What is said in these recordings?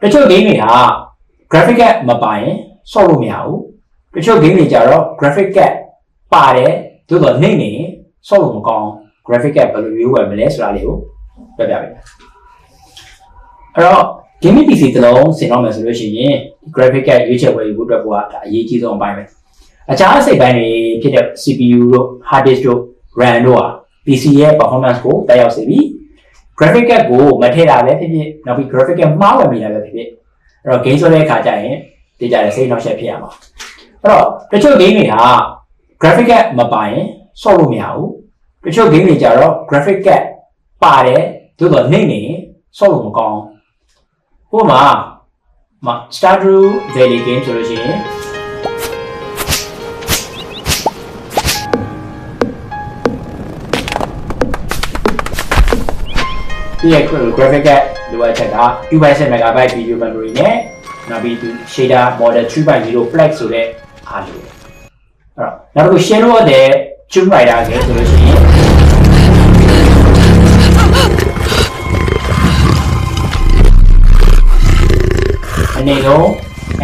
တချို့ game တွေက graphic card မပါရင်ဆော့လို့မရဘူးတချို့ game တွေကြတော့ graphic card ပါတယ်သို့တော့နှိမ့်နေရင်ဆော့လို့မကောင်း graphic card ဘယ်လိုရွေးဝယ်မလဲဆိုတာလေးကိုပြပြပေးအဲ့တော့ gaming PC တစ်လုံးဆင်တော့မယ်ဆိုလို့ရှိရင် graphic card ရွေးချယ်ဝယ်ယူဖို့အတွက်ကအရေးကြီးဆုံးအပိုင်းပဲအခြားအစိတ်ပိုင်းတွေဖြစ်တဲ့ CPU တို့ hard disk တို့ RAM တို့ဟာ PC ရဲ့ performance ကိုတက်ရောက်စေပြီး graphic card ကိုမထည့်တာပဲဖြစ်ဖြစ်နောက်ပြီး graphic card မှားဝယ်မိတာပဲဖြစ်ဖြစ်အဲ့တော့ game ဆိုတဲ့အခါကျရင်တည်ကြတဲ့စိတ်နှောက်ယှက်ဖြစ်ရမှာအဲ့တော့တချို့ game တွေက graphic card မပါရင်ဆော့လို့မရဘူးတချို့ game တွေကြတော့ graphic card ပါတယ်သို့တော့နှိမ့်နေရင်ဆော့လို့မကောင်းဟိုမှာStardew Valley game ဆိုလို့ရှိရင်ဒီ graphic card လိုအပ်ချက်က 2.7 MB video memory နဲ့နောက်ပြီး shader model 3.0 flex ဆိုတဲ့အားလိုအဲ့တော့နောက်တစ်ခု shadow တဲ့ Tomb Raider ကဆိုလို့ရှိရင်အနေနဲ့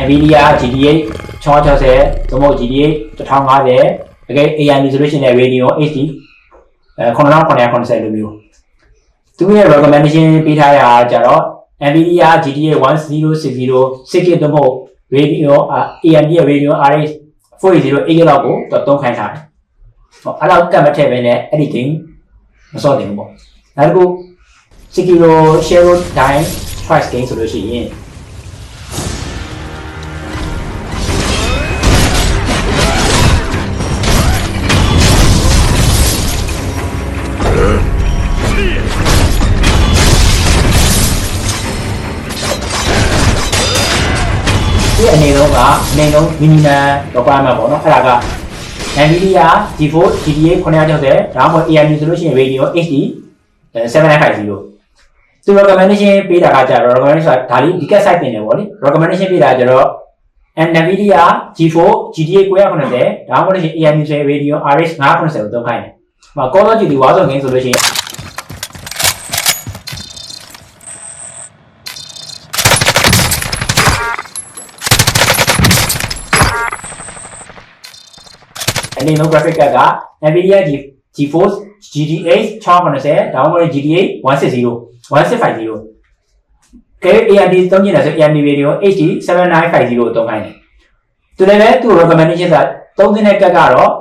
Nvidia GTX 660 သို့မဟုတ် GTX 1050 okay AMD ဆိုလို့ရှိရင် Radeon HD 9980လိုမျိုးသူရဲ့ recommendation ပေးထားတာကြတော့ Nvidia GTX 1060 6GB သို့မဟုတ် Radeon AMD Radeon RX 480 8GB လောက်ကိုသုံးခိုင်းထားတယ်။ဟောအဲ့လောက်ကတ်မထည့်ပဲနဲ့အဲ့ဒီ game မစော့တင်ဘူးပေါ့။နောက်တစ်ခု 6GB Shadow Die Twice game ဆိုလို့ရှိရင်ဒီအနေလုံး minimum requirement ပေါ့နော်အဲ့ဒါက Nvidia GeForce GTX 960ဒါမှမဟုတ် AMD ဆိုလို့ရှိရင် Radeon HD 7950သူ recommendation ပေးတာကကြတော့ recommendation ဆိုတာဒါလေးဒီကက် site တင်တယ်ပေါ့လေ recommendation ပေးတာကြတော့ Nvidia GeForce GTX 960ဒါမှမဟုတ်လို့ရှိရင် AMD ဆိုရင် Radeon RX 990ကိုသုံးခိုင်းတယ်။ဟို Call of Duty Warzone game ဆိုလို့ရှိရင်အနေနဲ့ graphic card က Nvidia GeForce GTX 690ဒါမှမဟုတ် GTX 160 ကဲ AMD သုံးကျင်တယ်ဆို AMD Radeon HD 7950ကိုသုံးခိုင်းတယ်သူလည်းပဲသူ recommendation ကသုံးသင်းတဲ့ကတ်ကတော့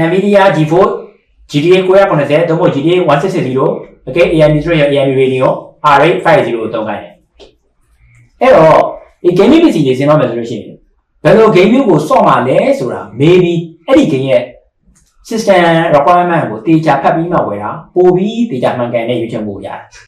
Nvidia GeForce GTX 990သို့မဟုတ် GTX 160 okay AMD ဆိုရင် AMD Radeon RX 50ကိုသုံးခိုင်းတယ်အဲ့တော့ဒီ gaming PC တွေဆင်တော့မယ်ဆိုလို့ရှိရင်ဘယ်လို game မျိုးကိုစော့မှာလဲဆိုတာ maybe အဲ့ဒီ game ရဲ့ system requirement ကိုတေချာဖတ်ပြီးမှဝယ်တာပိုပြီးတေချာမှန်ကန်တဲ့ရွေးချယ်မှုရတယ်